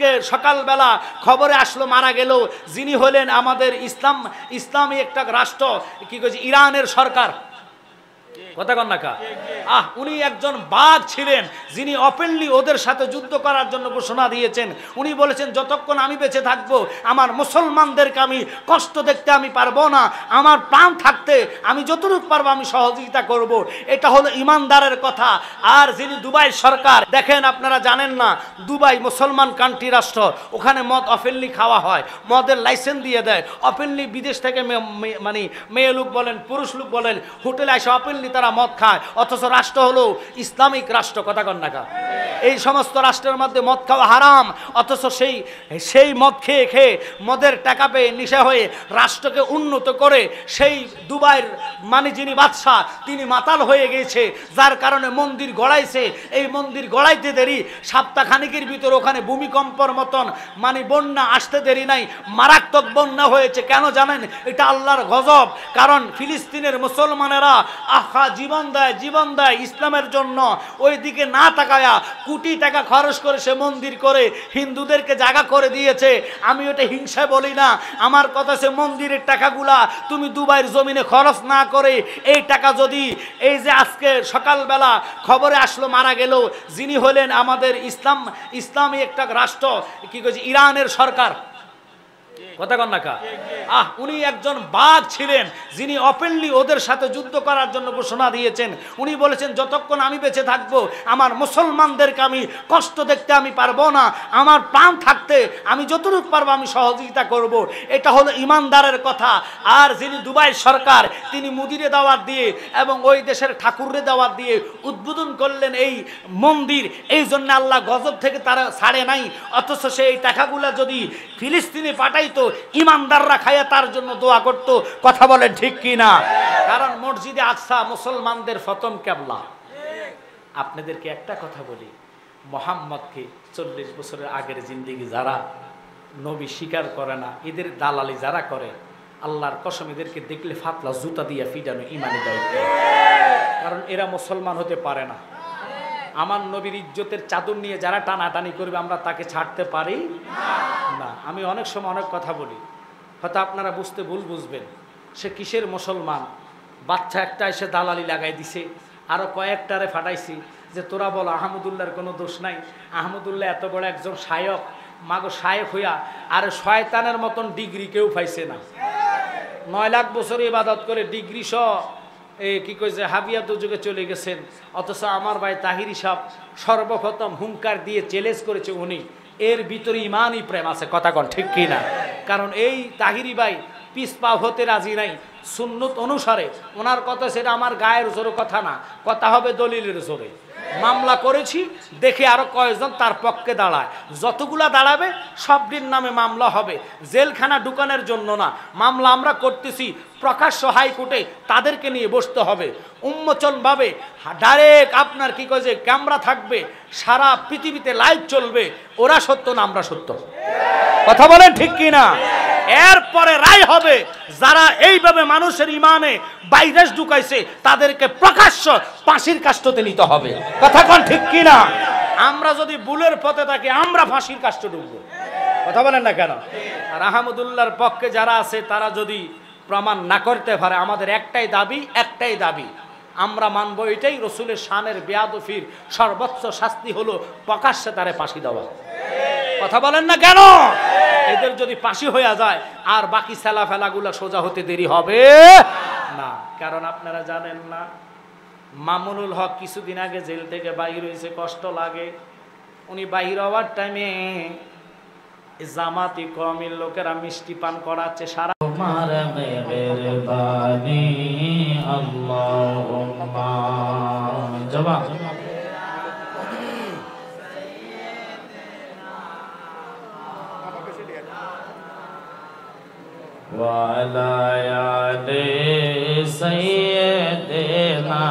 আজকে সকালবেলা খবরে আসলো মারা গেল, যিনি হলেন আমাদের ইসলামী একটা রাষ্ট্র, কি কইছে, ইরানের সরকার। কথা কন না কা? উনি একজন বাঘ ছিলেন, যিনি ওপেনলি ওদের সাথে যুদ্ধ করার জন্য ঘোষণা দিয়েছেন। উনি বলেছেন, যতক্ষণ আমি বেঁচে থাকবো আমার মুসলমানদেরকে আমি কষ্ট দেখতে আমি পারবো না, আমার প্রাণ থাকতে আমি যতটুকু পারবো আমি সহযোগিতা করব। এটা হলো ইমানদারের কথা। আর যিনি দুবাই সরকার, দেখেন আপনারা জানেন না, দুবাই মুসলমান কান্ট্রি রাষ্ট্র, ওখানে মদ ওপেনলি খাওয়া হয়, মদের লাইসেন্স দিয়ে দেয় ওপেনলি। বিদেশ থেকে মানে মেয়ে লোক বলেন পুরুষ লোক বলেন হোটেলে এসে ওপেনলি তারা মদ খায়, অথচ রাষ্ট্র হলো ইসলামিক রাষ্ট্র। কথা কন না কা? এই সমস্ত রাষ্ট্রের মধ্যে মদ খাওয়া হারাম, অথচ সেই মদ খেয়ে খেয়ে মদের টাকা পেয়ে নেশা হয়ে রাষ্ট্রকে উন্নত করে সেই দুবাইয়ের মানে যিনি বাদশাহ তিনি মাতাল হয়ে গেছে, যার কারণে মন্দির গড়াইছে। এই মন্দির গড়াইতে দেরি, সপ্তাহখানিকের ভিতর ওখানে ভূমিকম্পর মতন মানে বন্যা আসতে দেরি নাই, মারাত্মক বন্যা হয়েছে। কেন জানেন? এটা আল্লাহর গজব। কারণ ফিলিস্তিনের মুসলমানেরা জীবন দেয় ইসলামের জন্য, ওই দিকে না তাকায়া কোটি টাকা খরচ করে সে মন্দির করে হিন্দুদেরকে জায়গা করে দিয়েছে। আমি ওটা হিংসায় বলি না, আমার কথা সে মন্দিরের টাকাগুলা তুমি দুবাইয়ের জমিনে খরচ না করে এই টাকা যদি এই যে আজকে সকালবেলা খবরে আসলো মারা গেল, যিনি হলেন আমাদের ইসলামী একটা রাষ্ট্র, কি কইছে, ইরানের সরকার। কথা কন না কা? উনি একজন বাঘ ছিলেন, যিনি ওপেনলি ওদের সাথে যুদ্ধ করার জন্য ঘোষণা দিয়েছেন। উনি বলেছেন, যতক্ষণ আমি বেঁচে থাকবো আমার মুসলমানদেরকে আমি কষ্ট দেখতে আমি পারবো না, আমার প্রাণ থাকতে আমি যতটুকু পারবো আমি সহযোগিতা করব। এটা হলো ইমানদারের কথা। আর যিনি দুবাই সরকার, তিনি মুদিরে দাওয়াত দিয়ে এবং ওই দেশের ঠাকুরে দাওয়াত দিয়ে উদ্বোধন করলেন এই মন্দির। এই জন্য আল্লাহ গজব থেকে তারা ছাড়ে নাই, অথচ সেই টাকাগুলা যদি ফিলিস্তিনে পাঠাইতো ইমানদাররা খাইয়া তার জন্য দোয়া করতো। কথা বলেন ঠিক কি না? কারণ মসজিদে আকসা মুসলমানদের প্রথম কিবলা। আপনাদেরকে একটা কথা বলি, মুহাম্মদকে 40 বছরের আগের জিন্দেগি যারা নবী স্বীকার করে না, এদের দালালি যারা করে, আল্লাহর কসম এদেরকে দেখলে ফাতলা জুতা দিয়ে ফিডানো ইমানি দায়িত্ব। কারণ এরা মুসলমান হতে পারে না। আমার নবীর ইজ্জতের চাদর নিয়ে যারা টানাটানি করবে আমরা তাকে ছাড়তে পারি না। আমি অনেক সময় অনেক কথা বলি, হয়তো আপনারা ভুল বুঝবেন। সে কিসের মুসলমান? বাচ্চা একটা এসে দালালি লাগাই দিছে, আরো কয়েকটারে ফাটাইছি যে তোরা বল আহমদুল্লাহর কোনো দোষ নাই। আহমদুল্লাহ এত বড় একজন শায়ক, মাগো শায়েক হইয়া আর শয়তানের মতন ডিগ্রি কেউ পাইছে না। 9 লাখ বছর ইবাদত করে ডিগ্রি সহ কি কইছে হাবিয়াত যুগে চলে গেছেন। অথচ আমার ভাই তাহিরি সাহেব সর্বপ্রথম হুঙ্কার দিয়ে চ্যালেঞ্জ করেছে উনি, এর ভিতরে ইমানই প্রেম আছে। কথা কন ঠিক কি না? কারণ এই তাহিরি ভাই পিছপা হতে রাজি নাই, সুন্নত অনুসারে ওনার কথা সেটা আমার গায়ের জোরে কথা না, কথা হবে দলিলের জোরে। মামলা করেছি, দেখে আরো কয়েকজন তার পক্ষে দাঁড়ায়, যতগুলা দাঁড়াবে সবটির নামে মামলা হবে। জেলখানা ঢুকানোর জন্য না, মামলা আমরা করতেছি প্রকাশ্য হাইকোর্টে, তাদেরকে নিয়ে বসতে হবে উন্মোচন ভাবে। ডাইরেক্ট আপনার কি কয় যে ক্যামেরা থাকবে, সারা পৃথিবীতে লাইভ চলবে, ওরা সত্য না আমরা সত্য। কথা বলেন ঠিক কি না? এরপরে রায় হবে। যারা এইভাবে মানুষের ইমানে ভাইরাস ঢুকাইছে তাদেরকে প্রকাশ্য ফাঁসির কাষ্ঠতে নিতে হবে। কথা কোন ঠিক কি না? আমরা যদি ভুলের পথে থাকি আমরা ফাঁসির কাষ্ঠে ঢুকবো। কথা বলেন না কেন? আর আহমদুল্লাহর পক্ষে যারা আছে তারা যদি প্রমাণ না করতে পারে, আমাদের একটাই দাবি আমরা মানবো, এটাই রসুলের শানের বেয়াদফির সর্বোচ্চ শাস্তি হলো প্রকাশ্যে তারে ফাঁসি দেওয়া। কথা বলেন না কেন? এদের যদি ফাঁসি হয়ে যায় আর বাকি সেলা ফেলাগুলা সোজা হতে দেরি হবে না। কারণ আপনারা জানেন না, মামুনুল হক কিছুদিন আগে জেল থেকে বাহির হয়েছে, কষ্ট লাগে। উনি বাহির হওয়ার টাইমে জামাতি কওমের লোকেরা মিষ্টি পান করাচ্ছে। সারা তোমার মেহেরবানি আল্লাহুম্মা জবাব ওয়ালা আলি সাইয়্যিদিনা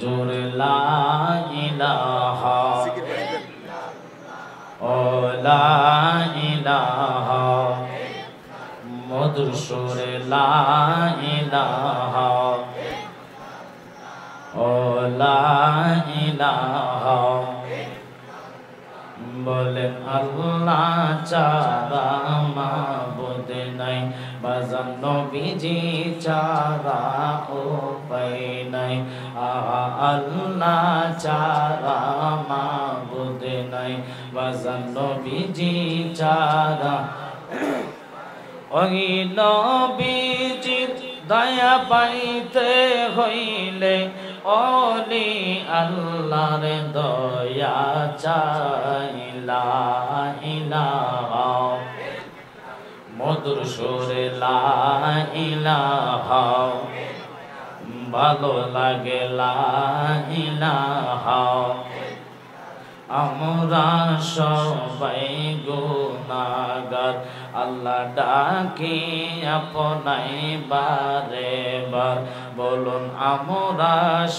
জোরে লা ইলাহা ও লা ইলাহা মধুর সুরে লা ইলাহা ও লা ইলাহা বলেন আল্লাহ ছাড়া মাবুদ নাই, বাজান নবীজি ছাড়া উপায় নাই। আহা আল্লাহ ছাড়া মাবুদ নাই, বাজান নবীজি ছাড়া। ওই নবীজির দয়া পাইতে হইলে ওলি আল্লাহর দয়া চাই। লা ইলাহা মধুর সুরে লা ইলাহা, ভালো লাগে লা ইলাহা। আমরা সবাই গুনাহগার, আল্লাহ ডাকি আপনাই বারে বার। বলুন আমরা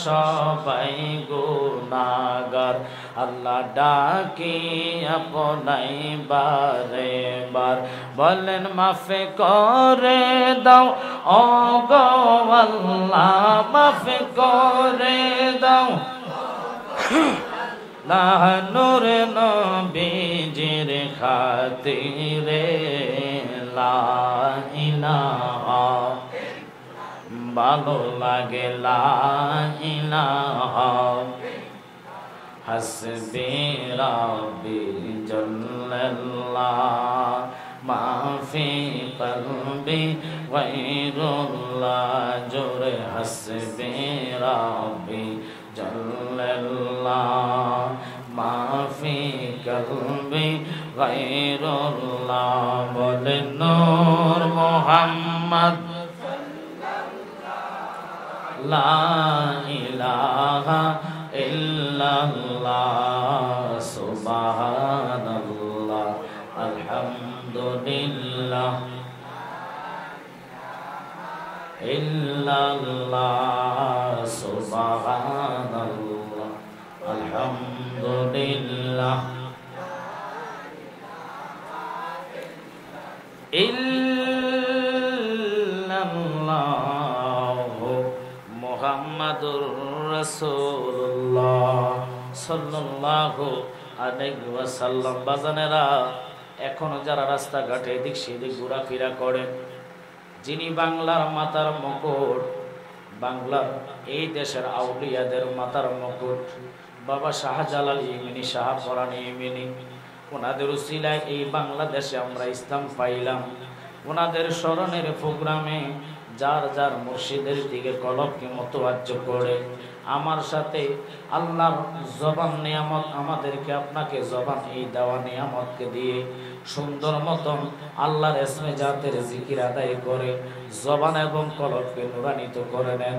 সবাই গুনাহগার, আল্লাহ ডাকি আপনাই বারে বার। বলেন মাফ করে দাও ও গো আল্লাহ, মাফ করে দাও। নূর নবীজির খাতিরে লা ইলাহা, ভালো লাগে লা ইলাহা। হাসবি রাব্বি জাল্লাল্লাহ, মা ফি কলবি গায়রুল্লাহ। জোরে হাসবি রাব্বি জাল্লাল্লাহ, মা ফি কলবি গায়রুল্লাহ। বলেন নূর মুহাম্মদ লা ইলাহা ইল্লাল্লাহ, সুবহানাল্লাহ, আলহামদুলিল্লাহ, ইল্লাল্লাহ, সুবহানাল্লাহ, আলহামদুলিল্লাহ, ইল্লাল্লাহু মুহাম্মাদুর রাসূলুল্লাহ সাল্লাল্লাহু আলাইহি ওয়াসাল্লাম। বাজানেরা, এখনো যারা রাস্তাঘাটে এদিক সেদিক ঘোরাফেরা করেন, যিনি বাংলার মাতার মুকুট, বাংলার এই দেশের আউলিয়াদের মাতার মুকুট, বাবা শাহজালাল ইমিনী, শাহপরাণ ইমিনী, ওনাদের উসিলায় এই বাংলাদেশে আমরা ইসলাম পাইলাম। ওনাদের স্মরণের প্রোগ্রামে যার যার মুর্শিদের দিকে কলবকে মোতওয়াজ্জ করে আমার সাথে আল্লাহর জবান নিয়ামত, আমাদেরকে আপনাকে জবান এই দেওয়া নিয়ামতকে দিয়ে সুন্দর মতন আল্লাহর ইসমে জাতের জিকির আদায় করে জবান এবং কলবকে নূরান্বিত করে নেন।